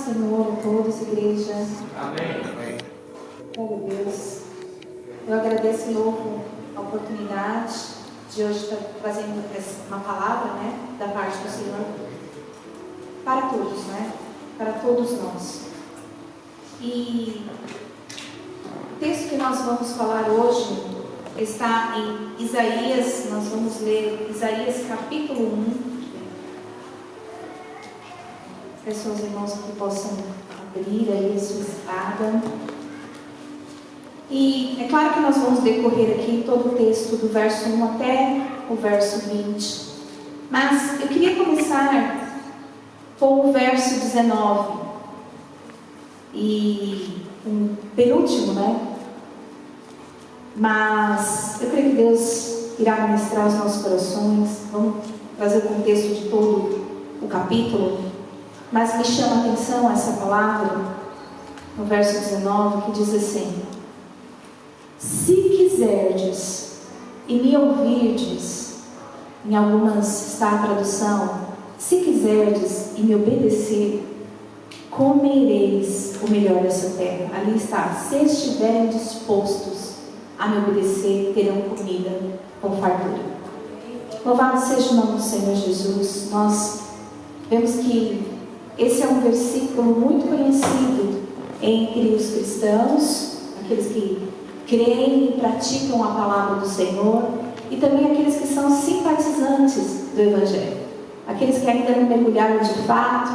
Senhor a todos, igreja. Amém. Glória a Deus. Eu agradeço de novo a oportunidade de hoje estar trazendo uma palavra, né, da parte do Senhor para todos, né, para todos nós. E o texto que nós vamos falar hoje está em Isaías. Nós vamos ler Isaías capítulo 1. Peço aos irmãos que possam abrir aí a sua espada. E é claro que nós vamos decorrer aqui todo o texto do verso 1 até o verso 20. Mas eu queria começar com o verso 19. E um penúltimo, né? Mas eu creio que Deus irá ministrar os nossos corações. Vamos trazer o contexto de todo o capítulo. Mas me chama a atenção essa palavra, no verso 19, que diz assim: se quiserdes e me ouvirdes, em algumas está a tradução, se quiserdes e me obedecer, comereis o melhor dessa terra. Ali está: se estiverem dispostos a me obedecer, terão comida com fartura. Louvado seja o nome do Senhor Jesus. Nós vemos que esse é um versículo muito conhecido entre os cristãos, aqueles que creem e praticam a palavra do Senhor, e também aqueles que são simpatizantes do Evangelho, aqueles que ainda não mergulharam de fato,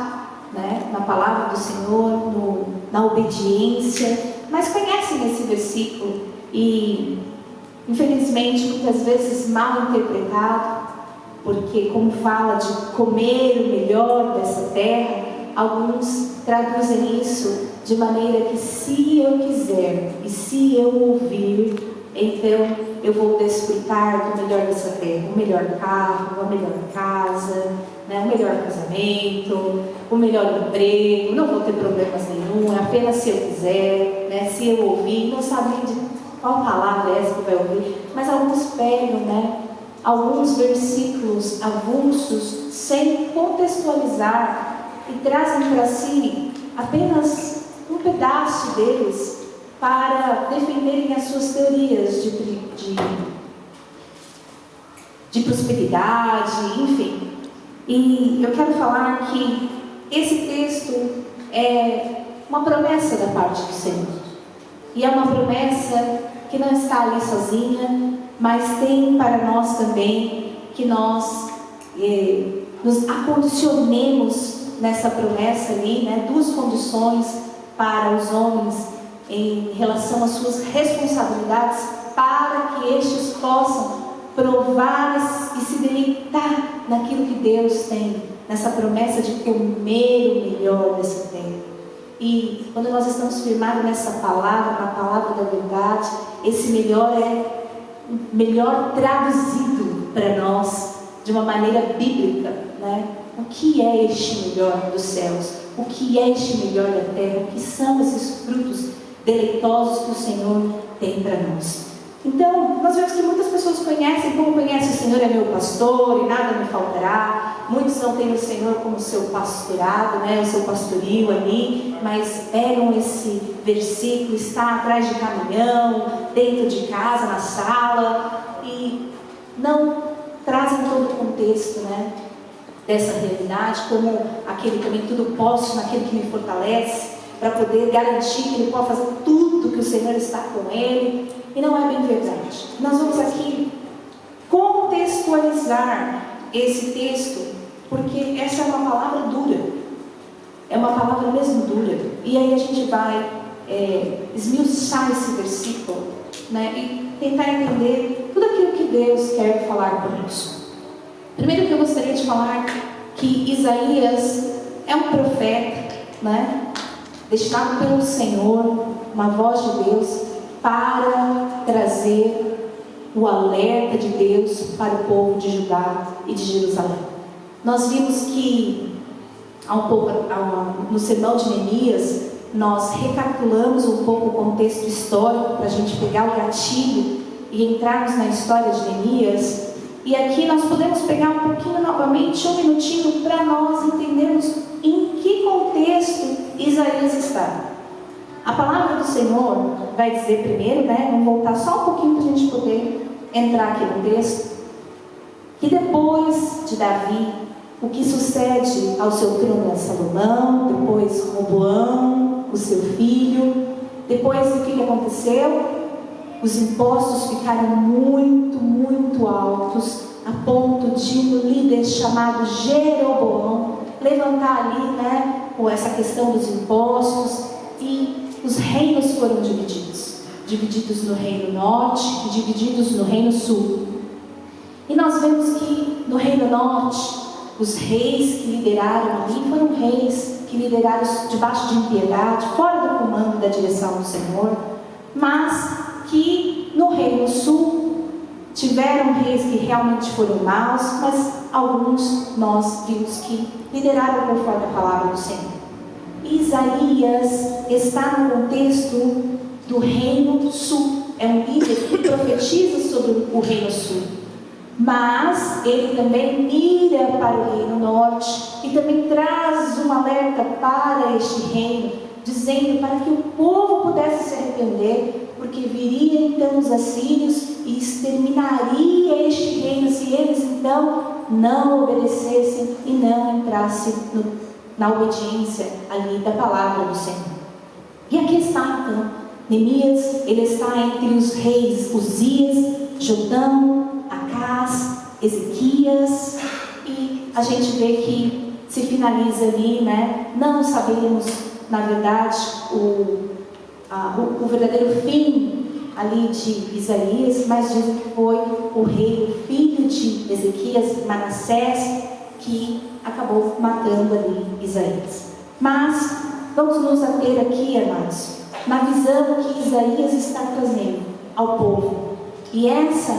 né, na palavra do Senhor, na obediência, mas conhecem esse versículo e, infelizmente, muitas vezes mal interpretado, porque como fala de comer o melhor dessa terra, alguns traduzem isso de maneira que, se eu quiser e se eu ouvir, então eu vou desfrutar do melhor dessa terra, o melhor carro, a melhor casa, né, o melhor casamento, o melhor emprego, não vou ter problemas nenhum, apenas se eu quiser, né, se eu ouvir. Não sabem de qual palavra é essa que vai ouvir, mas alguns pegam, né, alguns versículos avulsos sem contextualizar e trazem para si apenas um pedaço deles para defenderem as suas teorias de prosperidade, enfim. E eu quero falar que esse texto é uma promessa da parte do Senhor. E é uma promessa que não está ali sozinha, mas tem para nós também que nós nos acondicionemos nessa promessa ali, né? Duas condições para os homens em relação às suas responsabilidades, para que estes possam provar e se deleitar naquilo que Deus tem, nessa promessa de comer o melhor dessa terra. E quando nós estamos firmados nessa palavra, na palavra da verdade, esse melhor é melhor traduzido para nós de uma maneira bíblica, né? O que é este melhor dos céus? O que é este melhor da terra? O que são esses frutos deleitosos que o Senhor tem para nós? Então, nós vemos que muitas pessoas conhecem, como conhece o Senhor é meu pastor e nada me faltará. Muitos não têm o Senhor como seu pastorado, né, o seu pastorio ali, mas pegam esse versículo, está atrás de caminhão, dentro de casa, na sala, e não trazem todo o contexto, né, dessa realidade, como aquele também tudo posso naquele que me fortalece, para poder garantir que ele pode fazer tudo que o Senhor está com ele. E não é bem verdade. Nós vamos aqui contextualizar esse texto, porque essa é uma palavra dura, é uma palavra mesmo dura, e aí a gente vai esmiuçar esse versículo, né, e tentar entender tudo aquilo que Deus quer falar conosco. Primeiro que eu gostaria de falar que Isaías é um profeta, né, destinado pelo Senhor, uma voz de Deus, para trazer o alerta de Deus para o povo de Judá e de Jerusalém. Nós vimos que no sermão de Neemias, nós recapitulamos um pouco o contexto histórico para a gente pegar o gatilho e entrarmos na história de Neemias. E aqui nós podemos pegar um pouquinho novamente, um minutinho, para nós entendermos em que contexto Senhor vai dizer primeiro, vamos voltar só um pouquinho para a gente poder entrar aqui no texto, que depois de Davi, o que sucede ao seu trono é Salomão, depois Roboão, o seu filho. Depois do que aconteceu? Os impostos ficaram muito, muito altos, a ponto de um líder chamado Jeroboão levantar ali, com essa questão dos impostos, e os reinos foram divididos no reino norte e divididos no reino sul. E nós vemos que no reino norte, os reis que lideraram ali foram reis que lideraram debaixo de impiedade, fora do comando da direção do Senhor, mas que no reino sul tiveram reis que realmente foram maus, mas alguns nós vimos que lideraram conforme a palavra do Senhor. Isaías está no contexto do reino sul, é um líder que profetiza sobre o reino sul, mas ele também mira para o reino norte e também traz um alerta para este reino, dizendo para que o povo pudesse se arrepender, porque viria então os assírios e exterminaria este reino se eles então não obedecessem e não entrassem na obediência ali da palavra do Senhor. E aqui está então Neemias, ele está entre os reis Uzias, Jotão, Acás, Ezequias, e a gente vê que se finaliza ali, não sabemos na verdade o verdadeiro fim ali de Isaías, mas dizem que foi o rei, o filho de Ezequias, Manassés, que acabou matando ali Isaías. Mas vamos nos ater aqui, amados, na visão que Isaías está trazendo ao povo. E essa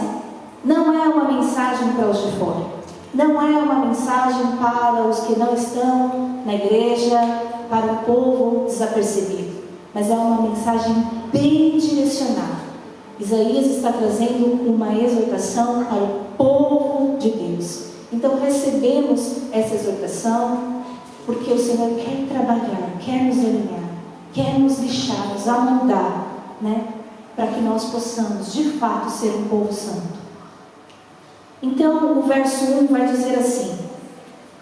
não é uma mensagem para os de fora, não é uma mensagem para os que não estão na igreja, para o povo desapercebido, mas é uma mensagem bem direcionada. Isaías está trazendo uma exortação para o povo de Deus. Então recebemos essa exortação porque o Senhor quer trabalhar, quer nos alinhar, quer nos lixar, nos amoldar, para que nós possamos de fato ser um povo santo. Então o verso 1 vai dizer assim: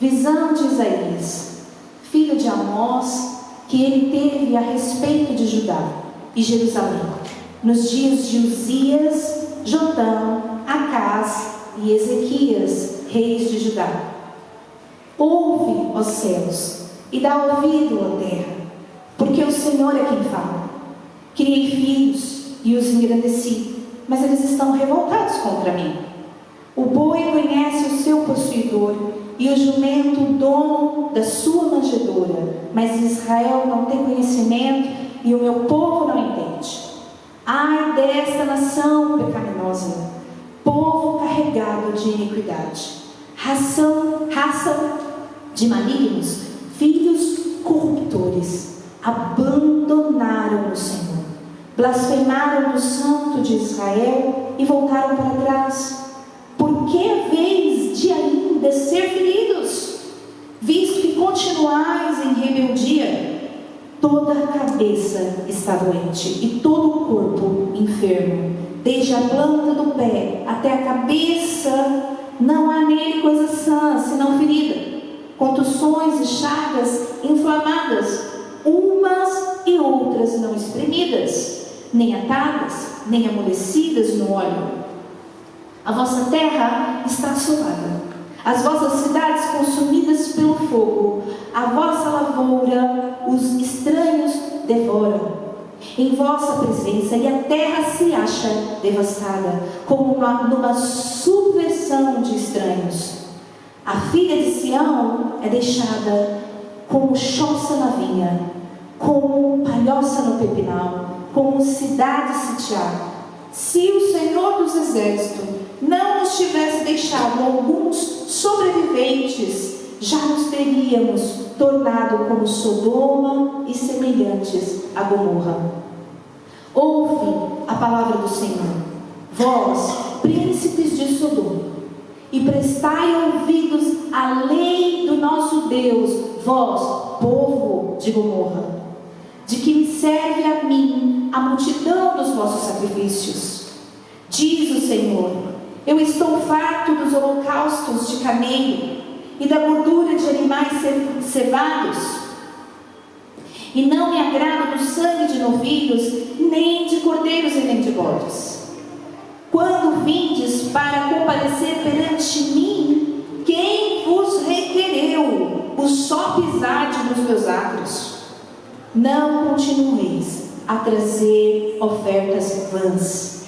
visão de Isaías, filho de Amós, que ele teve a respeito de Judá e Jerusalém, nos dias de Uzias, Jotão, Acás e Ezequias, reis de Judá. Ouve, ó céus, e dá ouvido, ó terra, porque o Senhor é quem fala. Criei filhos e os engrandeci, mas eles estão revoltados contra mim. O boi conhece o seu possuidor, e o jumento o dono da sua manjedoura, mas Israel não tem conhecimento, e o meu povo não entende. Ai desta nação pecaminosa, povo carregado de iniquidade, raça de malignos, filhos corruptores, abandonaram o Senhor, blasfemaram do Santo de Israel e voltaram para trás. Por que haveis de ainda ser feridos, visto que continuais em rebeldia? Toda a cabeça está doente e todo o corpo enfermo, desde a planta do pé até a cabeça, não há nele coisa sã, senão ferida, contusões e chagas inflamadas, umas e outras não espremidas, nem atadas, nem amolecidas no óleo. A vossa terra está assolada, as vossas cidades consumidas pelo fogo, a vossa lavoura os estranhos devoram em vossa presença, e a terra se acha devastada, como numa subversão de estranhos. A filha de Sião é deixada como choça na vinha, como palhoça no pepinal, como cidade sitiada. Se o Senhor dos Exércitos não nos tivesse deixado alguns sobreviventes, já nos teríamos tornado como Sodoma e semelhantes a Gomorra. Ouve a palavra do Senhor, vós, príncipes de Sodoma, e prestai ouvidos à lei do nosso Deus, vós, povo de Gomorra. de que me serve a mim a multidão dos vossos sacrifícios. Diz o Senhor: eu estou farto dos holocaustos de carneiro e da gordura de animais cevados, e não me agrada do sangue de novilhos, nem de cordeiros e nem de bodes. Quando vindes para comparecer perante mim, quem vos requereu o só pisar dos meus átrios? Não continueis a trazer ofertas vãs.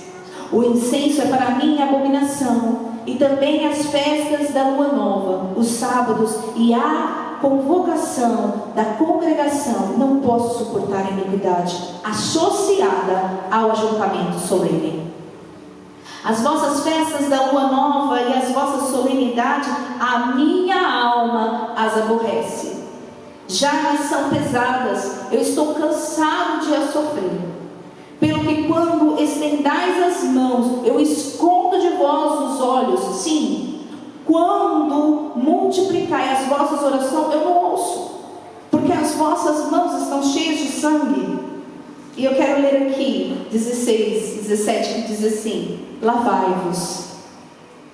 O incenso é para mim abominação, e também as festas da lua nova, os sábados e a convocação da congregação. Não posso suportar a iniquidade associada ao ajuntamento solene. As vossas festas da lua nova e as vossas solenidades, a minha alma as aborrece. Já me são pesadas, eu estou cansado de as sofrer. Pelo que quando estendais as mãos, eu escondo de vós os olhos. Sim, quando multiplicai as vossas orações, eu não ouço, porque as vossas mãos estão cheias de sangue. E eu quero ler aqui 16, 17, que diz assim: lavai-vos,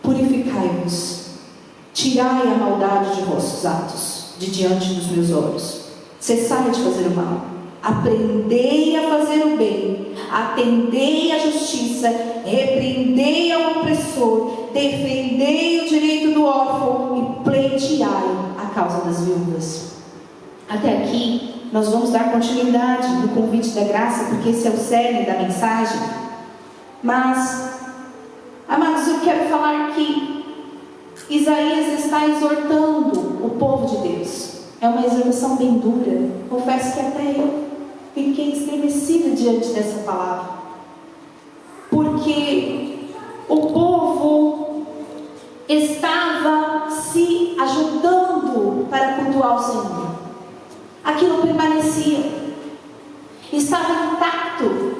purificai-vos, tirai a maldade de vossos atos de diante dos meus olhos. Cessai de fazer o mal, aprendei a fazer o bem, atendei à justiça, repreendei ao opressor, defendei o direito do órfão e pleiteai a causa das viúvas. Até aqui nós vamos dar continuidade no convite da graça, porque esse é o cerne da mensagem. Mas, amados, eu quero falar que Isaías está exortando o povo de Deus. É uma exortação bem dura. Confesso que até eu fiquei estremecida diante dessa palavra, porque o povo estava se ajuntando para cultuar o Senhor. Aquilo permanecia, estava intacto,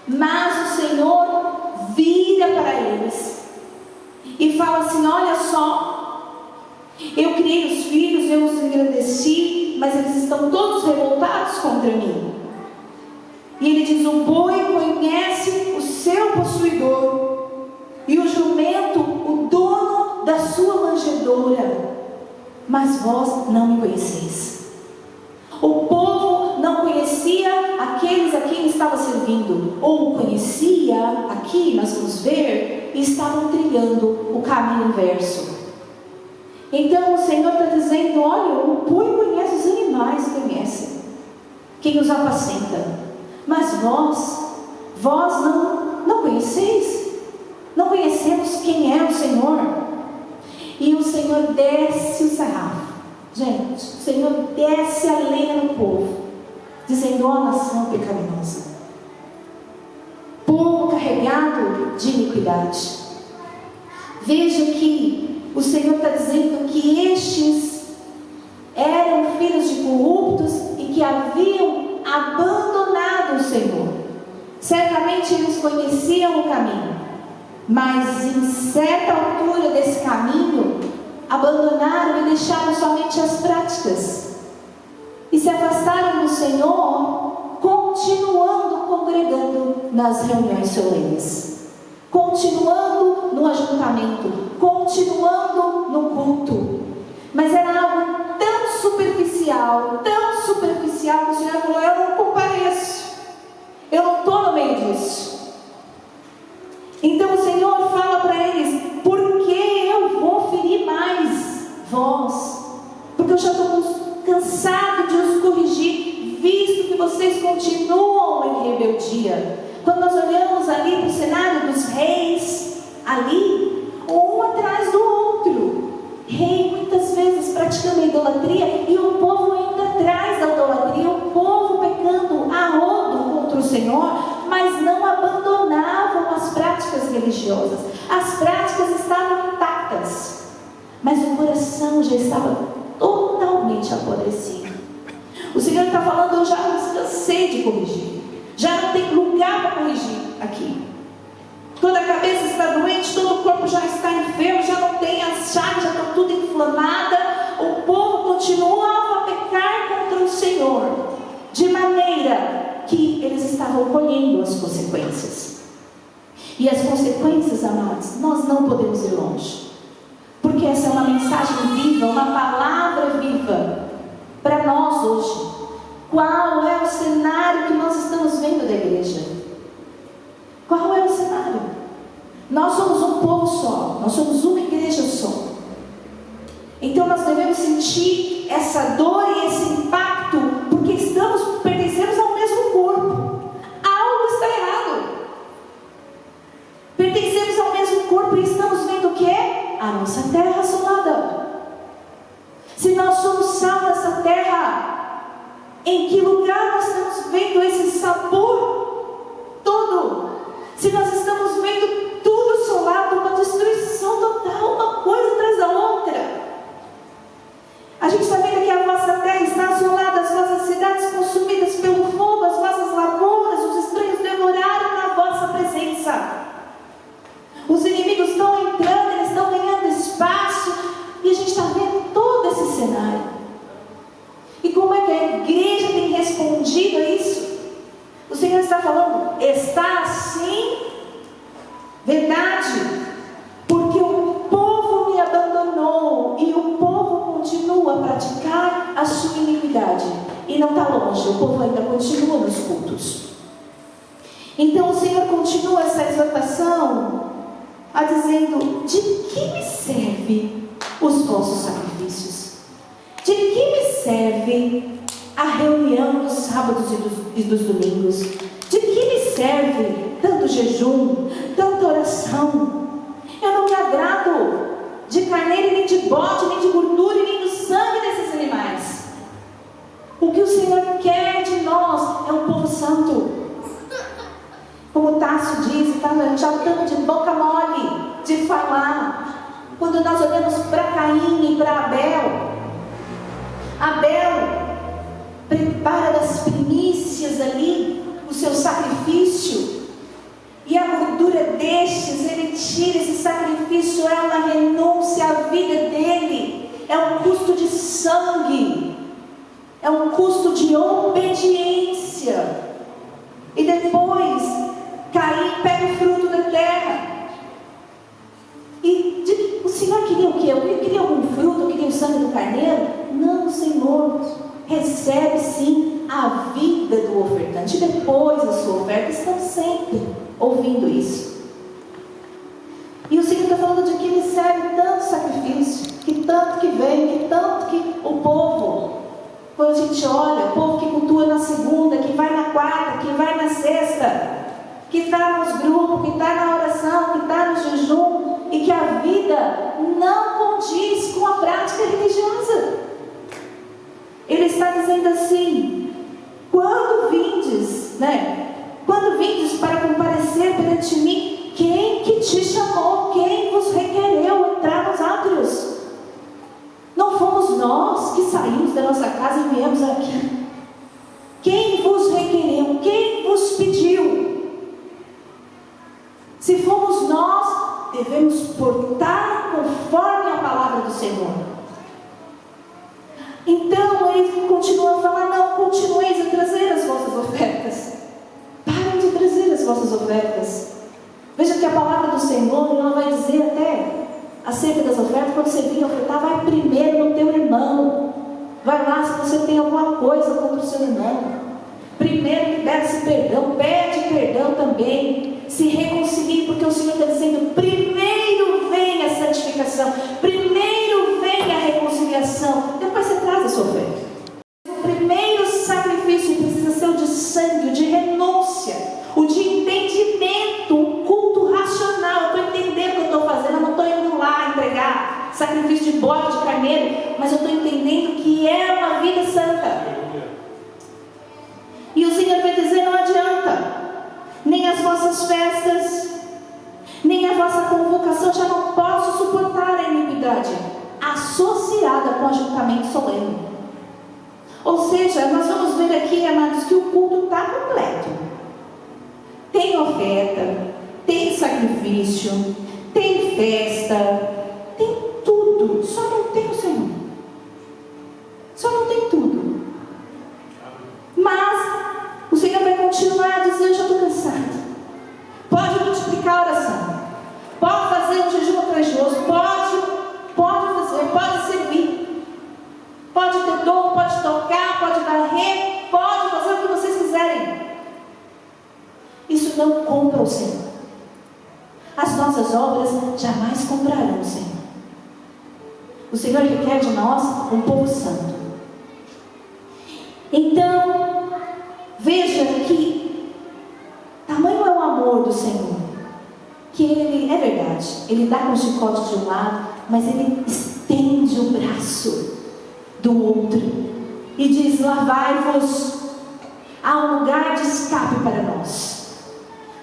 mas o Senhor vira para eles e fala assim: olha só, eu criei os filhos, eu os engrandeci, mas eles estão todos revoltados contra mim. E ele diz: o boi conhece o seu possuidor, e o jumento o dono da sua manjedoura, mas vós não me conheceis. O povo não conhecia aqueles a quem estava servindo, ou conhecia, aqui nós vamos ver, e estavam trilhando o caminho inverso. Então o Senhor está dizendo: olha, o boi conhece, os animais conhecem quem os apacenta, mas vós não conheceis, não conhecemos quem é o Senhor. E o Senhor desce o sarrafo. Gente, o Senhor desce a lenha no povo, dizendo: ó nação pecaminosa, povo carregado de iniquidade. Veja que o Senhor está dizendo que estes eram filhos de corruptos e que haviam abandonado o Senhor. Certamente eles conheciam o caminho, mas em certa altura desse caminho abandonaram e deixaram somente as práticas, e se afastaram do Senhor, continuando congregando nas reuniões solenes, continuando no ajuntamento, continuando no culto. Mas era algo tão superficial, que o Senhor falou: eu não compareço, eu não estou no meio disso. Então o Senhor fala para eles: por que eu vou ferir mais vós? Porque eu já estou cansado de os corrigir, visto que vocês continuam em rebeldia. Quando nós olhamos ali para o cenário dos reis, ali, um atrás do outro, rei muitas vezes praticando a idolatria, e o povo indo atrás da idolatria, o povo pecando a rodo contra o Senhor, mas não abandonavam as práticas religiosas. As práticas estavam intactas, mas o coração já estava totalmente apodrecido. O Senhor está falando: eu já me cansei de corrigir, já não tem lugar para corrigir aqui. Toda a cabeça está doente, todo o corpo já está enfermo, já não tem as chagas, já está tudo inflamada. O povo continuava a pecar contra o Senhor, de maneira que eles estavam colhendo as consequências. E as consequências, amados, nós não podemos ir longe, porque essa é uma mensagem viva, uma palavra viva para nós hoje. Qual é o cenário que nós estamos vendo da igreja? Qual é o cenário? Nós somos um povo só, nós somos uma igreja só. Então nós devemos sentir essa dor e esse impacto, porque pertencemos ao mesmo corpo. Algo está errado. Pertencemos ao mesmo corpo e estamos vendo o quê? A nossa terra assolada. Se nós somos sal dessa terra, em que lugar nós estamos vendo esse sabor todo? Se nós estamos vendo tudo assolado, uma destruição total, uma coisa atrás da outra. A gente está vendo que a vossa terra está assolada, as vossas cidades consumidas pelo fogo, as vossas lavouras, os estranhos devoraram na vossa presença. Os inimigos estão entrando, eles estão ganhando espaço, e a gente está vendo todo esse cenário. E como é que a igreja tem respondido a isso? O Senhor está falando, está assim, verdade, porque o povo me abandonou, e o povo continua a praticar a sua iniquidade, e não está longe, o povo ainda continua nos cultos. Então o Senhor continua essa exortação, dizendo, de que me serve os vossos sacrifícios? De que me serve a reunião dos sábados e dos domingos? De que me serve tanto jejum, tanta oração? Eu não me agrado de carneiro, nem de bode, nem de gordura, e nem do sangue desses animais. O que o Senhor quer de nós é um povo santo. Como Tássio diz, já estamos de boca mole de falar. Quando nós olhamos para Caim e para Abel prepara das primícias ali o seu sacrifício, e a gordura destes, ele tira. Esse sacrifício é uma renúncia à vida dele, é um custo de sangue, é um custo de obediência. E depois Caim pega o fruto da terra. E o Senhor queria o quê? Eu queria algum fruto? Eu queria o sangue do carneiro? Não, o Senhor recebe sim a vida do ofertante. Depois da sua oferta, estamos sempre ouvindo isso. E o Senhor está falando de que Ele serve tanto sacrifício, que tanto que vem, que tanto que o povo, quando a gente olha, o povo que cultua na segunda, que vai na quarta, que vai na sexta, que está nos grupos, que está na oração, que está no jejum, e que a vida não condiz com a prática religiosa. Ele está dizendo assim, quando vindes para comparecer perante mim, quem que te chamou, quem vos requereu entrar nos átrios? Não fomos nós que saímos da nossa casa e viemos aqui. Quem vos requereu, quem vos pediu? Se fomos nós, devemos portar conforme a palavra do Senhor. Então ele continua a falar, não, continueis a trazer as vossas ofertas. Parem de trazer as vossas ofertas. Veja que a palavra do Senhor, ela vai dizer até acerca das ofertas, quando você vir ofertar, vai primeiro no teu irmão. Vai lá se você tem alguma coisa contra o seu irmão. Primeiro libera-se perdão, pede perdão também. Se reconcilie, porque o Senhor está dizendo, primeiro vem a santificação, primeiro vem a reconciliação, depois você traz a sua oferta. O primeiro sacrifício precisa ser o de sangue, o de renúncia, o de entendimento, o culto racional. Eu estou entendendo o que eu estou fazendo, eu não estou indo lá entregar sacrifício de bode, de carneiro, mas eu estou entendendo que é uma vida santa. E o Senhor vai dizer, não adianta, nem as vossas festas, nem a vossa convocação, já não posso suportar a iniquidade associada com ajuntamento solene. Ou seja, nós vamos ver aqui, amados, que o culto está completo. Tem oferta, tem sacrifício, tem festa, tem tudo, só não tem o Senhor. Só não tem tudo. Mas continuar a dizer: eu já estou cansado. Pode multiplicar a oração, pode fazer um jejum corajoso, pode fazer, pode servir, pode ter dom, pode tocar, pode varrer, pode fazer o que vocês quiserem. Isso não compra o Senhor. As nossas obras jamais comprarão o Senhor. O Senhor requer de nós um povo santo. Então, veja que tamanho é o amor do Senhor, que Ele, é verdade, Ele dá com o chicote de um lado, mas Ele estende o braço do outro e diz: lavai-vos. Há um lugar de escape para nós.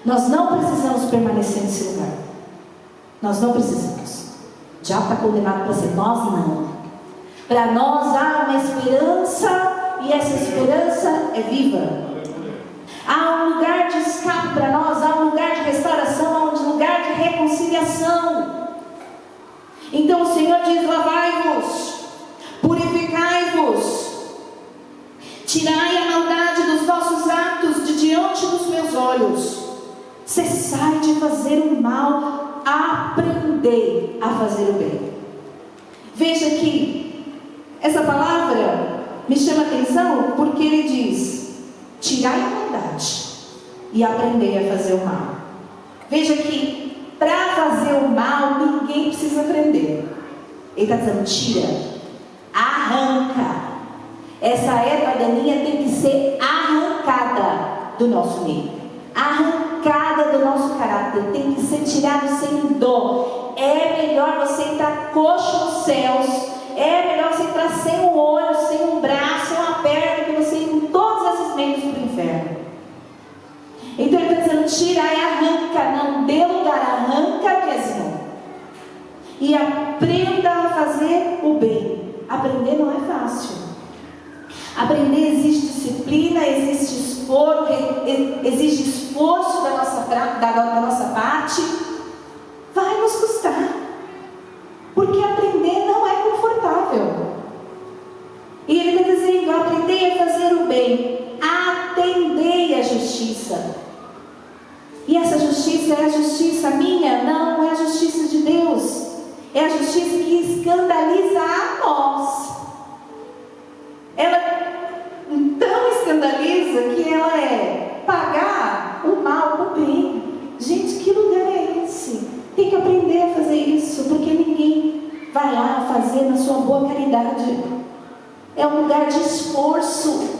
Nós não precisamos permanecer nesse lugar. Nós não precisamos. Já está condenado para ser. Nós não. Para nós há uma esperança, e essa esperança é viva. Há um lugar de escape para nós, há um lugar de restauração, há um lugar de reconciliação. Então o Senhor diz: lavai-vos, purificai-vos, tirai a maldade dos vossos atos de diante dos meus olhos, cessai de fazer o mal, aprendei a fazer o bem. Veja que essa palavra me chama a atenção, porque ele diz: tirai a maldade e aprendei a fazer o mal. Veja que para fazer o mal ninguém precisa aprender. Ele está dizendo: tira, arranca. Essa erva daninha tem que ser arrancada do nosso meio, arrancada do nosso caráter, tem que ser tirado sem dó. É melhor você entrar coxo nos céus, é melhor você entrar sem um olho, sem um braço, sem uma perna, que você ir com todos esses meios para o inferno. Então ele está dizendo: tira e arranca, não dê lugar, arranca mesmo. E aprenda a fazer o bem. Aprender não é fácil. Aprender exige disciplina, exige esforço da nossa parte. Vai nos custar, porque aprender não é confortável. E ele está dizendo: aprendei a fazer o bem, atendei a justiça. E essa justiça é a justiça minha? Não, é a justiça de Deus. É a justiça que escandaliza a nós. Ela tão escandaliza que ela é pagar o mal com o bem. Gente, que lugar é esse? Tem que aprender a fazer isso, porque ninguém vai lá fazer na sua boa caridade. É um lugar de esforço.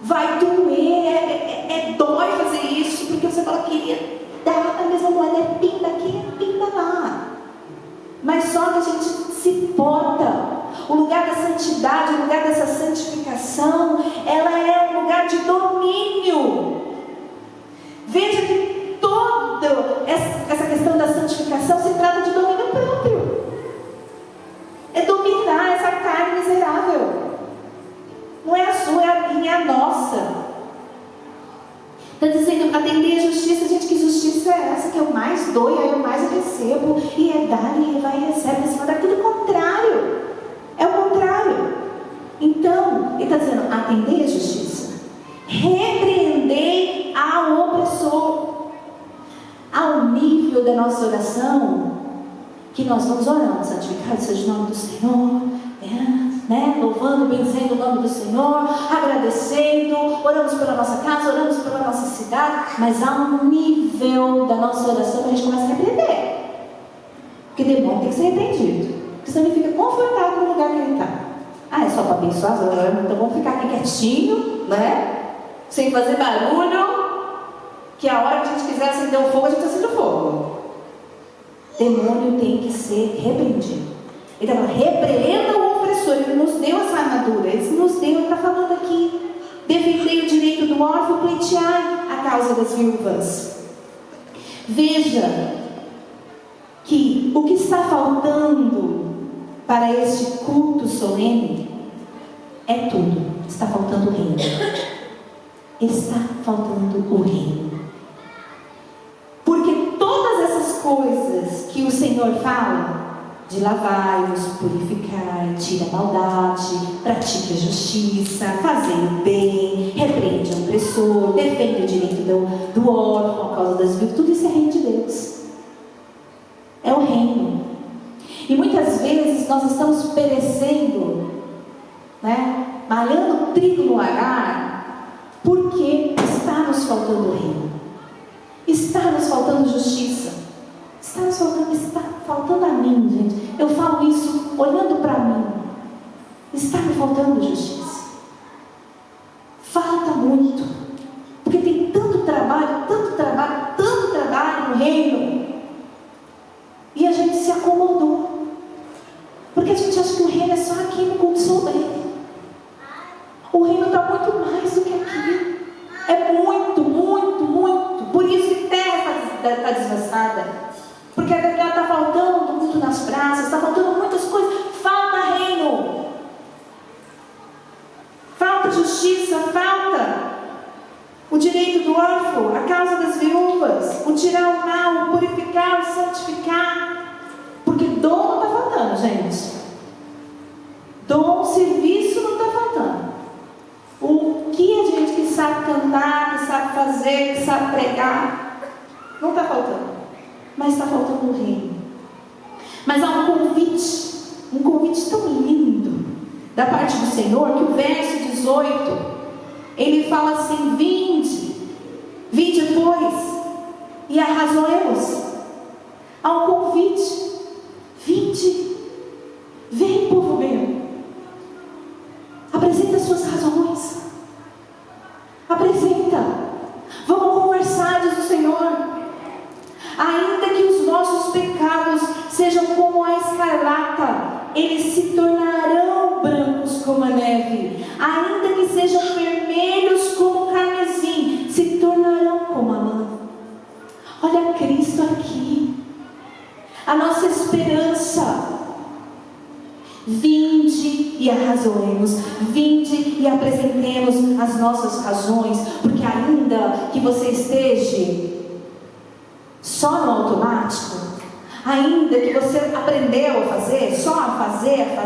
Vai doer, dói fazer isso, porque você fala: queria dar a mesma moeda, é pinda aqui, é pinda lá. Mas só que a gente se porta. O lugar da santidade, o lugar dessa santificação, ela é um lugar de domínio. Veja que toda essa questão da santificação se trata de domínio próprio. É dominar essa carne miserável. Não é a sua, é a minha, é a nossa. Está dizendo: atender a justiça. Gente, que justiça é essa? Que eu mais dou e aí eu mais recebo. E é dar e vai e recebe. Assim, é tudo o contrário. É o contrário. Então, ele está dizendo: atendei a justiça, repreendei ao opressor. Ao nível da nossa oração, que nós vamos orando: santificado seja o nome do Senhor, louvando, bendizendo o nome do Senhor, agradecendo, oramos pela nossa casa, oramos pela nossa cidade. Mas há um nível da nossa oração que a gente começa a repreender, porque demônio tem que ser repreendido, porque senão ele fica confortável no lugar que ele está. É só para abençoar, então vamos ficar aqui quietinho, sem fazer barulho, que a hora que a gente quiser acender o fogo, a gente acende o fogo. Demônio tem que ser repreendido. Ele está falando: repreenda o opressor. Ele nos deu essa armadura, ele nos deu, ele está falando aqui: defendei o direito do órfão, pleiteai a causa das viúvas. Veja que o que está faltando para este culto solene é tudo. Está faltando o reino. Está faltando o reino. Porque todas essas coisas que o Senhor fala, de lavai-vos, purificai, tira a maldade, pratique a justiça, fazei o bem, repreende o opressor, defende o direito do órfão, a causa das viúvas, tudo isso é reino de Deus. É o reino. E muitas vezes nós estamos perecendo, malhando trigo no lagar, porque está nos faltando o reino. Está nos faltando justiça. Está faltando a mim, gente. Eu falo isso olhando para mim. Está me faltando justiça. Falta muito. Porque tem tanto trabalho no reino. E a gente se acomodou. Porque a gente acha que o reino é só aqui no culto solene. O reino está muito mais do que aqui. É muito, muito, muito. Por isso que terra está desgastada. Porque a verdade está faltando muito nas praças, está faltando muitas coisas. Falta reino. Falta justiça, falta o direito do órfão, a causa das viúvas, o tirar o mal, o purificar, o santificar. Porque dom não está faltando, gente. Dom, serviço não está faltando. O que a gente que sabe cantar, que sabe fazer, que sabe pregar, não está faltando. Mas está faltando o reino. Mas há um convite tão lindo da parte do Senhor, que o verso 18, ele fala assim: vinde, pois, e arrazoemos. Há um convite: vinde, vem, povo meu, apresenta as suas razões, apresenta, vamos conversar, diz o Senhor. Ainda que os vossos pecados sejam como a escarlata, eles se tornarão brancos como a neve. Ainda que sejam vermelhos como o carmesim, se tornarão como a lã. Olha Cristo aqui, a nossa esperança. Vinde e arrazoemos, vinde e apresentemos as nossas razões, porque ainda que você esteja só no automático, ainda que você aprendeu a fazer, só a fazer,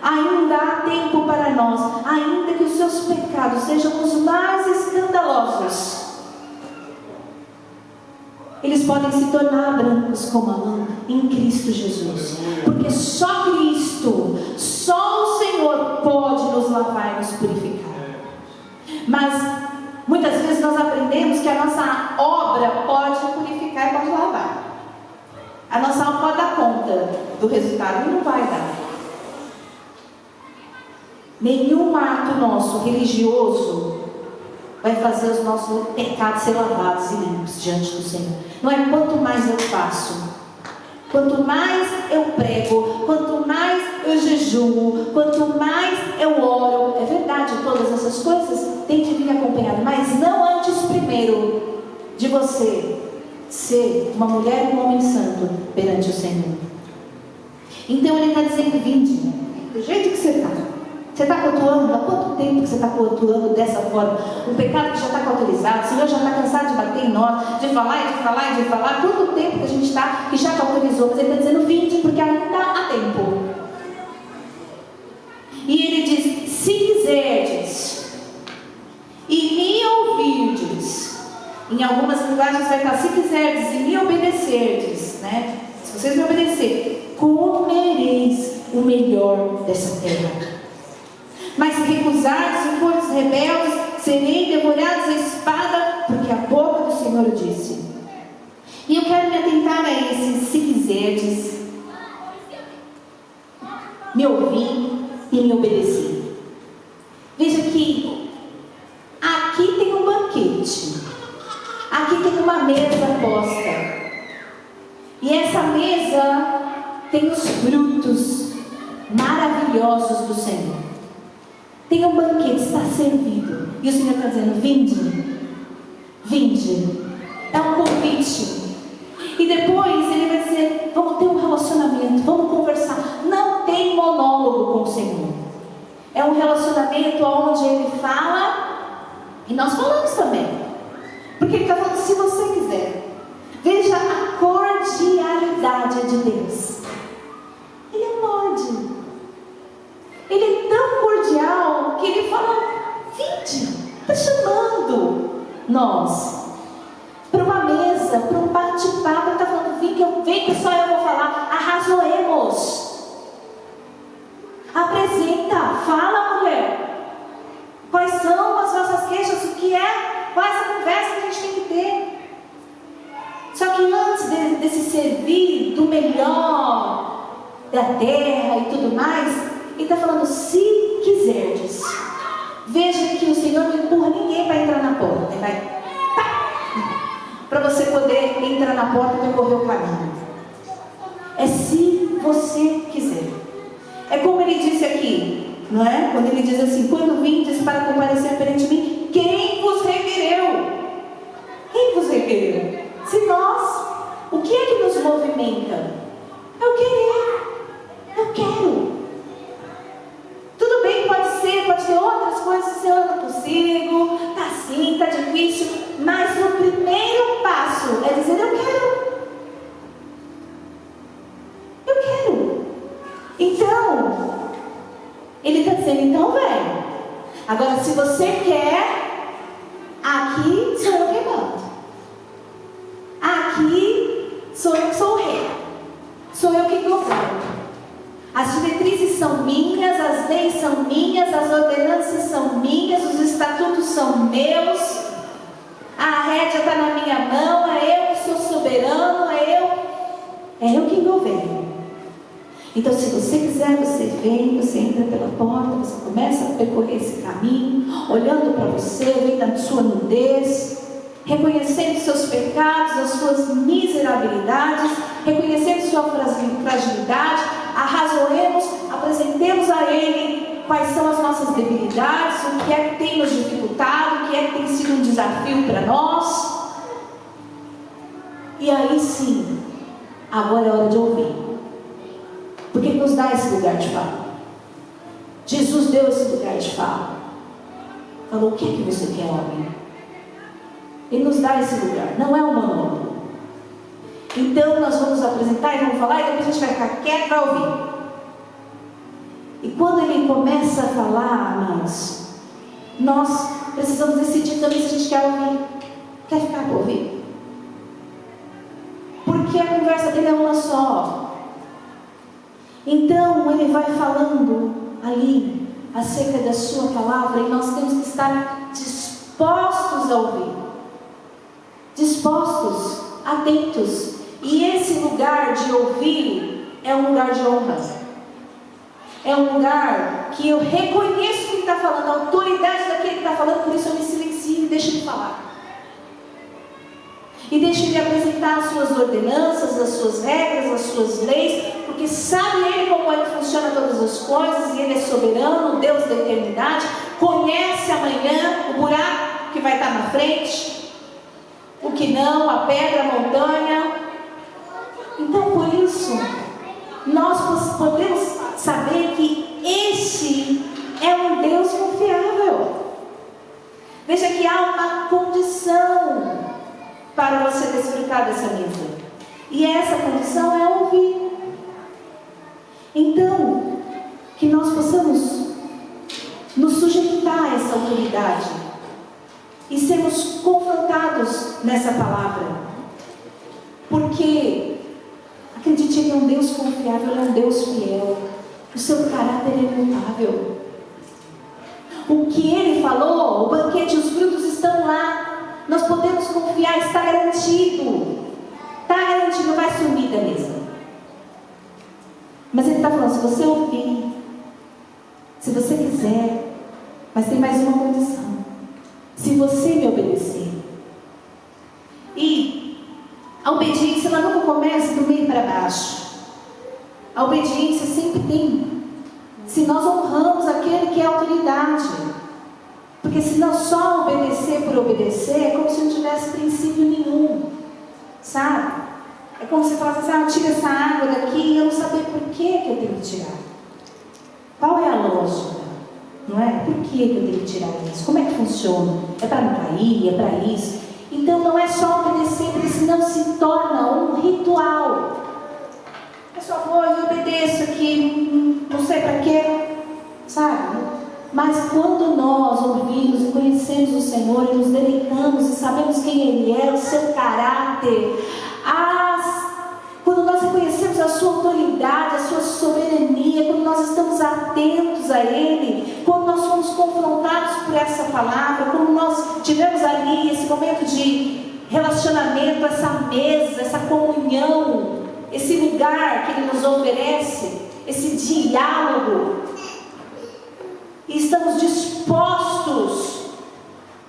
ainda há tempo para nós, ainda que os seus pecados sejam os mais escandalosos, eles podem se tornar brancos como a lã em Cristo Jesus, porque só Cristo, só o Senhor pode nos lavar e nos purificar. Mas muitas vezes nós aprendemos que a nossa obra pode purificar e pode lavar. A nossa alma pode dar conta do resultado e não vai dar. Nenhum ato nosso religioso vai fazer os nossos pecados ser lavados e limpos diante do Senhor. Não é quanto mais eu faço, quanto mais eu prego, quanto mais eu jejuo, quanto mais eu oro. É verdade, todas essas coisas têm de vir acompanhadas, mas não antes primeiro de você ser uma mulher e um homem santo perante o Senhor. Então ele está dizendo: vinde, do jeito que você está. Você está cultuando? Há quanto tempo que você está cultuando dessa forma? Um pecado que já está cauterizado, o Senhor já está cansado de bater em nós, de falar. Quanto tempo que a gente está, que já cauterizou? Mas ele está dizendo: vinde, porque ainda há tempo. E ele diz: se quiserdes e me ouvirdes. Em algumas linguagens vai estar: se quiserdes e me obedecerdes, se vocês me obedecerem, comereis o melhor dessa terra. Mas se recusardes e fordes rebeldes, serei devorados à espada, porque a boca do Senhor disse. E eu quero me atentar a esse: se quiserdes, me ouvir e me obedecer. Veja que aqui tem um banquete, aqui tem uma mesa posta, e essa mesa tem os frutos maravilhosos do Senhor. Tem um banquete, está servido. E o Senhor está dizendo: vinde, vinde. É um convite. E depois ele vai dizer: vamos ter um relacionamento, vamos conversar. Não tem monólogo com o Senhor. É um relacionamento onde ele fala e nós falamos também. Porque ele está falando: se você quiser. Veja a cordialidade de Deus. Ele morde. Ele é tão cordial que ele fala: vinde, está chamando, nós para uma mesa, para um bate-papo. Ele está falando: vem que só eu vou falar. Arrazoemos. Apresenta, fala, mulher. Quais são as nossas queixas? O que é? Qual é essa conversa que a gente tem que ter? Só que antes desse servir do melhor da terra e tudo mais, ele está falando: se quiserdes. Veja que o Senhor não empurra ninguém para entrar na porta. Ele vai para você poder entrar na porta e percorrer o caminho. É se você quiser. É como ele disse aqui, não é? Quando ele diz assim: quando vindes para comparecer perante mim, quem vos requereu? Quem vos requereu? Se nós. O que é que nos movimenta? É o querer. Eu quero. Tudo bem, pode ter outras coisas. Se eu não consigo, tá assim, tá difícil, mas o primeiro passo é dizer: eu quero. Eu quero. Então, ele está dizendo: então vem. Agora, se você quer, aqui sou eu que mando. Aqui sou eu que sou o rei. Sou eu que governo. As diretrizes são minhas, as leis são minhas, as ordenanças são minhas, os estatutos são meus, a rédea está na minha mão, é eu que sou soberano, é eu que governo. Então, se você quiser, você vem, você entra pela porta, você começa a percorrer esse caminho, olhando para você, vem da sua nudez, reconhecendo seus pecados, as suas miserabilidades, reconhecendo sua fragilidade. Arrazoemos, apresentemos a Ele quais são as nossas debilidades, o que é que tem nos dificultado, o que é que tem sido um desafio para nós. E aí sim, agora é hora de ouvir, porque Ele nos dá esse lugar de fala. Jesus deu esse lugar de fala. Falou: o que é que você quer, homem? Ele nos dá esse lugar, não é um monólogo. Então nós vamos apresentar e vamos falar, e depois a gente vai ficar quieto para ouvir. E quando ele começa a falar, amados, nós precisamos decidir também se a gente quer ouvir. Quer ficar para ouvir? Porque a conversa dele é uma só. Então ele vai falando ali acerca da sua palavra, e nós temos que estar dispostos a ouvir. Dispostos, atentos. E esse lugar de ouvir é um lugar de honra. É um lugar que eu reconheço o que ele está falando, a autoridade daquele que está falando, por isso eu me silencio e deixo ele falar. E deixo ele apresentar as suas ordenanças, as suas regras, as suas leis, porque sabe ele como é que funciona todas as coisas, e ele é soberano, Deus da eternidade, conhece amanhã o buraco que vai estar na frente, o que não, a pedra, a montanha. Então, por isso, nós podemos saber que este é um Deus confiável. Veja que há uma condição para você desfrutar dessa mesa, e essa condição é ouvir. Então, que nós possamos nos sujeitar a essa autoridade e sermos confrontados nessa palavra, porque acredite, Ele é um Deus confiável, Ele é um Deus fiel. O seu caráter é imutável. O que Ele falou, o banquete e os frutos estão lá. Nós podemos confiar, está garantido. Está garantido, não vai sumir da mesa. Mas Ele está falando: se você ouvir, se você quiser, mas tem mais uma condição: se você me obedecer. E a obediência, ela nunca começa do meio para baixo. A obediência sempre tem, se nós honramos aquele que é autoridade. Porque se nós só obedecer por obedecer, é como se não tivesse princípio nenhum, sabe? É como se você falasse assim: tira essa água daqui, e eu não saber por que eu tenho que tirar. Qual é a lógica? Não é? Por que eu tenho que tirar isso? Como é que funciona? É para não cair? É para isso? Então não é só obedecer, porque senão se torna um ritual. Eu só vou e obedeço aqui, não sei para quê, sabe? Mas quando nós ouvimos e conhecemos o Senhor e nos deleitamos e sabemos quem Ele é, o seu caráter, quando nós reconhecemos a sua autoridade, a sua soberania, quando nós estamos atentos a Ele, quando nós somos confrontados por essa palavra, quando nós tivemos ali esse momento de relacionamento, essa mesa, essa comunhão, esse lugar que Ele nos oferece, esse diálogo, e estamos dispostos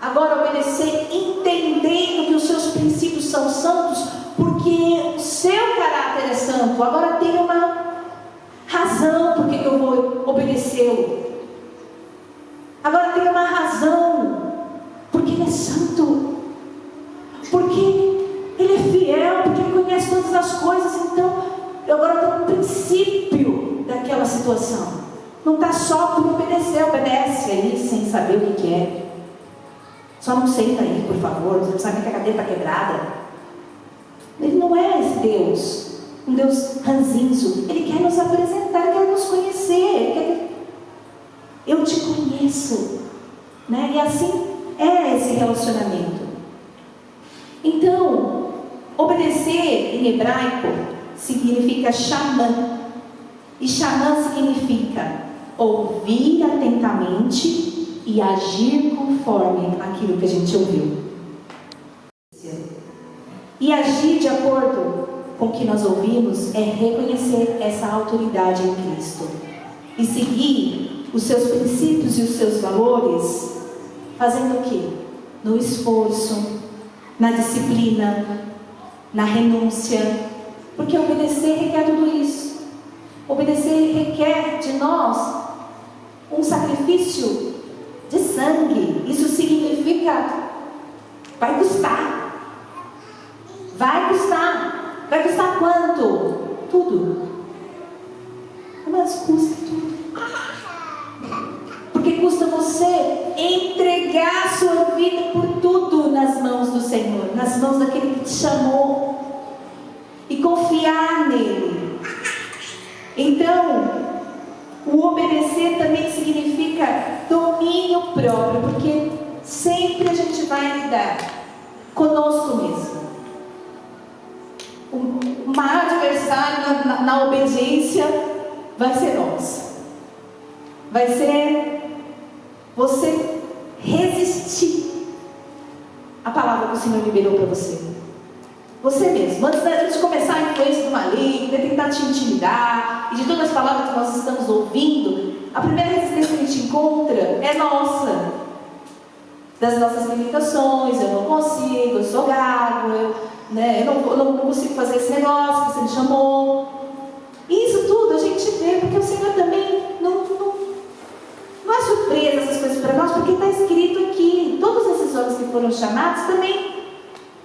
agora a obedecer, entendendo que os seus princípios são santos, porque o seu caráter é santo. Agora tem uma razão por que eu vou obedecê-lo. Agora tem uma razão, porque Ele é santo, porque Ele é fiel, porque Ele conhece todas as coisas. Então, eu agora estou no princípio daquela situação. Não está só por obedecer, obedece aí sem saber o que é. Só não senta aí, por favor, você não sabe que a cadeira está quebrada. Ele não é esse Deus, um Deus ranzinzo. Ele quer nos apresentar, quer nos conhecer, eu te conheço, né? E assim é esse relacionamento. Então, obedecer em hebraico significa xamã, e xamã significa ouvir atentamente e agir conforme aquilo que a gente ouviu. E agir de acordo com o que nós ouvimos é reconhecer essa autoridade em Cristo e seguir os seus princípios e os seus valores, fazendo o quê? No esforço, na disciplina, na renúncia, porque obedecer requer tudo isso. Obedecer requer de nós um sacrifício de sangue. Isso significa vai custar. Vai custar. Vai custar quanto? Tudo. Mas custa tudo. Porque custa você entregar a sua vida por tudo nas mãos do Senhor, nas mãos daquele que te chamou, e confiar nele. Então, o obedecer também significa domínio próprio, porque sempre a gente vai lidar conosco mesmo. O maior adversário na obediência vai ser nós. Vai ser você resistir à palavra que o Senhor liberou para você. Você mesmo. Antes de começar a influência do maligno, de tentar te intimidar, e de todas as palavras que nós estamos ouvindo, a primeira resistência que a gente encontra é nossa. Das nossas limitações. Eu não consigo, eu sou gago, eu não consigo fazer esse negócio que você me chamou. E isso tudo a gente vê, porque o Senhor também não é surpresa essas coisas para nós, porque está escrito aqui. Todos esses homens que foram chamados também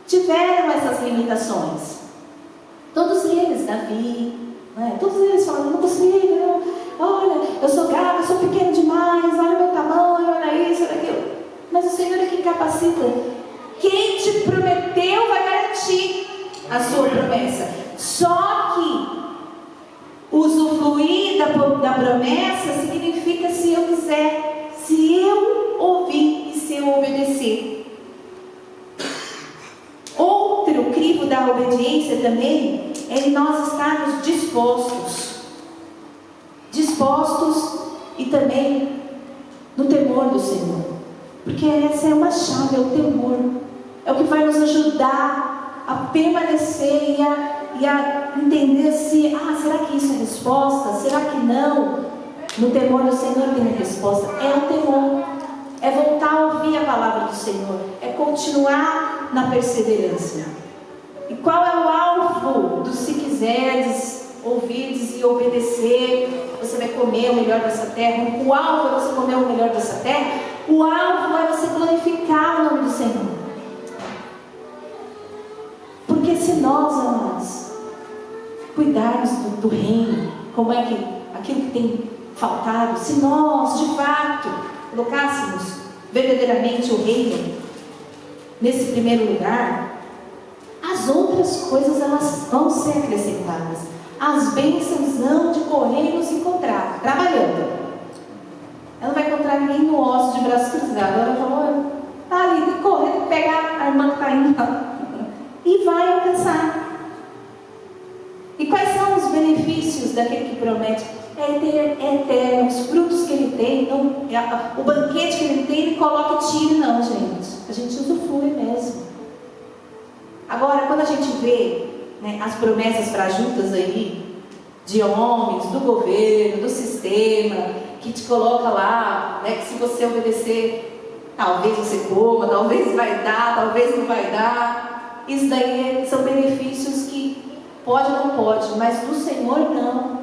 tiveram essas limitações. Todos eles, Davi, todos eles falam, não consigo, olha, eu sou gago, eu sou pequeno demais, olha o meu tamanho, olha isso, olha aquilo. Mas o Senhor é quem capacita. Quem te prometeu vai garantir a sua promessa. Só que usufruir da promessa significa se eu quiser, se eu ouvir e se eu obedecer. Outro crivo da obediência também é nós estarmos dispostos e também no temor do Senhor, porque essa é uma chave, é o temor, é o que vai nos ajudar a permanecer e a entender se, será que isso é resposta? Será que não? No temor do Senhor tem a resposta. É o temor, é voltar a ouvir a palavra do Senhor, é continuar na perseverança. E qual é o alvo do se quiseres, ouvides e obedecer? Você vai comer o melhor dessa terra. O alvo é você comer o melhor dessa terra. O alvo é você glorificar o nome do Senhor. Porque se nós, amados, cuidarmos do reino, como é que aquilo que tem faltado, se nós de fato colocássemos verdadeiramente o reino nesse primeiro lugar, as outras coisas elas vão ser acrescentadas. As bênçãos hão de correr e nos encontrar trabalhando. Ela não vai encontrar ninguém no osso de braço cruzado. Ela falou, tá ali, tem que correr, tem que pegar a irmã que está indo lá. E vai alcançar. E quais são os benefícios daquele que promete? É eterno, os frutos que ele tem, não, o banquete que ele tem, ele coloca e tira, não, gente. A gente usufrui mesmo. Agora, quando a gente vê, né, as promessas frajutas aí, de homens, do governo, do sistema, que te coloca lá, né, que se você obedecer, talvez você coma, talvez vai dar, talvez não vai dar. Isso daí são benefícios que pode ou não pode, mas do Senhor não.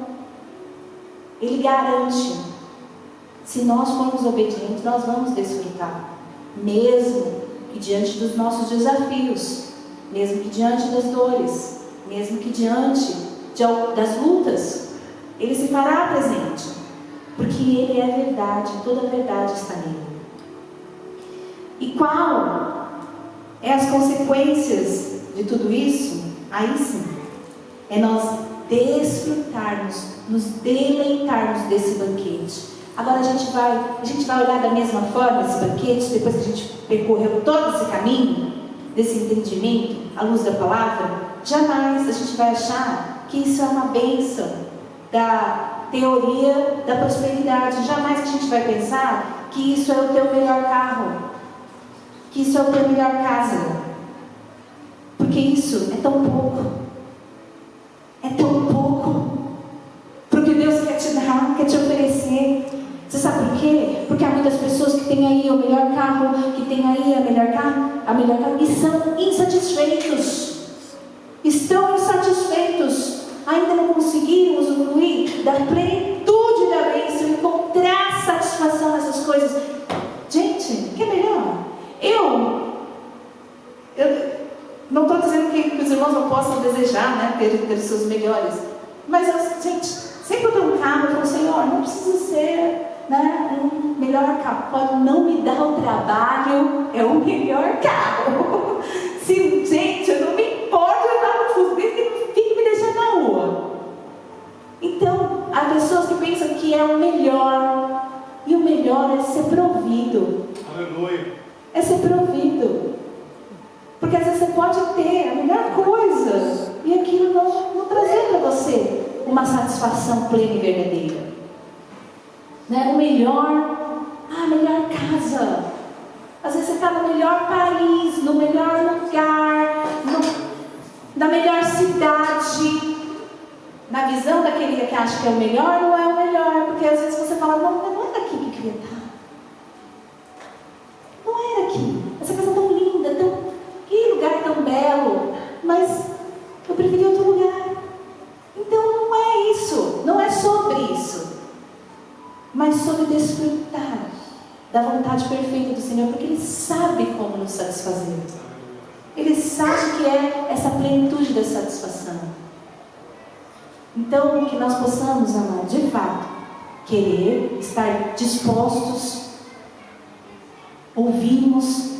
Ele garante. Se nós formos obedientes, nós vamos desfrutar. Mesmo que diante dos nossos desafios, mesmo que diante das dores, mesmo que diante das lutas, Ele se fará presente. Porque Ele é a verdade, toda a verdade está nele. E qual é as consequências de tudo isso? Aí sim, é nós desfrutarmos, nos deleitarmos desse banquete. Agora a gente vai olhar da mesma forma esse banquete, depois que a gente percorreu todo esse caminho, desse entendimento, à luz da palavra. Jamais a gente vai achar que isso é uma bênção da teoria da prosperidade. Jamais a gente vai pensar que isso é o teu melhor carro, que isso é o teu melhor casa, porque isso é tão pouco. É tão pouco porque Deus quer te dar, quer te oferecer. Você sabe por quê? Porque há muitas pessoas que têm aí o melhor carro, que têm aí a melhor casa, e são insatisfeitos. Estão insatisfeitos. Ainda não conseguiram usufruir da plenitude da bênção, encontrar satisfação nessas coisas. Gente, que é melhor? Eu não estou dizendo que os irmãos não possam desejar, né, ter os seus melhores. Mas, gente, sempre eu tenho um carro, eu falo, Senhor, não precisa ser, né, um melhor carro. Pode não me dar o trabalho, é o melhor carro. Gente, eu não me importo de andar no Fusca, desde que não fique me deixando na rua. Então, há pessoas que pensam que é o melhor. E o melhor é ser provido. Aleluia. É ser provido. Porque às vezes você pode ter a melhor coisa e aquilo não trazer para você uma satisfação plena e verdadeira. Né? A melhor casa. Às vezes você está no melhor país, no melhor lugar, na melhor cidade. Na visão daquele que acha que é o melhor, não é o melhor. Porque às vezes você fala, não é daqui que eu queria estar. Não é daqui. Essa casa é tão linda, que lugar tão belo, mas eu preferi outro lugar. Então não é isso, não é sobre isso, mas sobre desfrutar da vontade perfeita do Senhor, porque Ele sabe como nos satisfazer. Ele sabe que é essa plenitude da satisfação. Então, que nós possamos, amar, de fato, querer, estar dispostos, ouvirmos,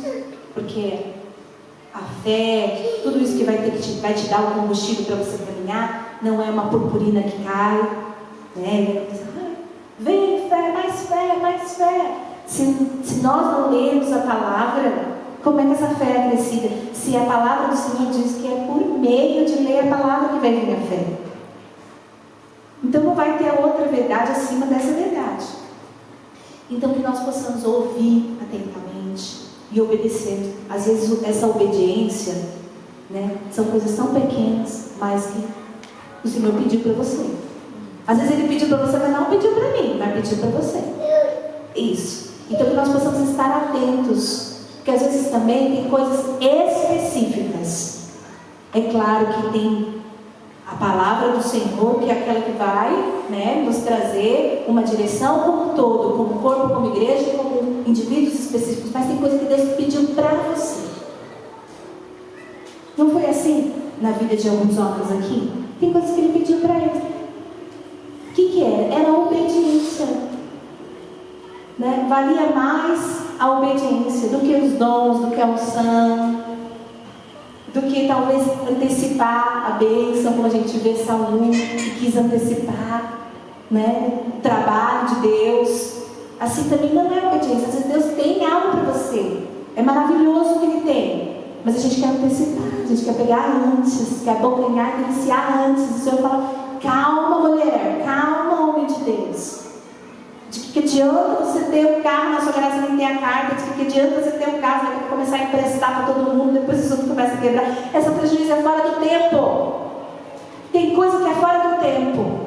porque a fé, tudo isso que vai te dar o combustível para você caminhar, não é uma purpurina que cai, né? Vem fé, mais fé. Se nós não lermos a palavra, como é que essa fé é crescida? Se a palavra do Senhor diz que é por meio de ler a palavra que vai vir a fé. Então não vai ter outra verdade acima dessa verdade. Então que nós possamos ouvir atentamente e obedecer. Às vezes essa obediência, né, são coisas tão pequenas, mas que o Senhor pediu para você. Às vezes Ele pediu para você, mas não pediu para mim, mas pediu para você. Isso. Então que nós possamos estar atentos, porque às vezes também tem coisas específicas. É claro que tem a palavra do Senhor, que é aquela que vai, né, nos trazer uma direção como um todo, como corpo, como igreja, como indivíduos específicos. Mas tem coisa que Deus pediu para você. Não foi assim na vida de alguns homens aqui? Tem coisas que Ele pediu para eles. O que era? Era a obediência. Né? Valia mais a obediência do que os dons, do que a unção, do que talvez antecipar a bênção, como a gente vê Saul, que quis antecipar, né, o trabalho de Deus. Assim também não é obediência. Às vezes Deus tem algo para você, é maravilhoso o que Ele tem, mas a gente quer antecipar, a gente quer pegar antes, quer abocanhar e iniciar antes. O Senhor fala: calma, mulher, calma, homem de Deus. De que adianta você ter um carro na sua casa e nem ter a carta? De que adianta você ter um carro e começar a emprestar para todo mundo, depois isso tudo começa a quebrar? Essa prejuízo é fora do tempo. Tem coisa que é fora do tempo.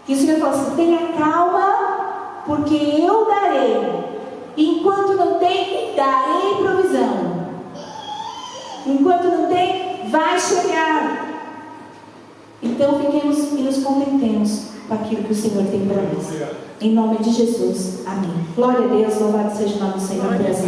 E o Senhor fala assim: tenha calma, porque eu darei. Enquanto não tem, darei provisão. Enquanto não tem, vai chegar. Então fiquemos e nos contentemos com aquilo que o Senhor tem para nós. Em nome de Jesus. Amém. Glória a Deus, louvado seja o nome do Senhor por essa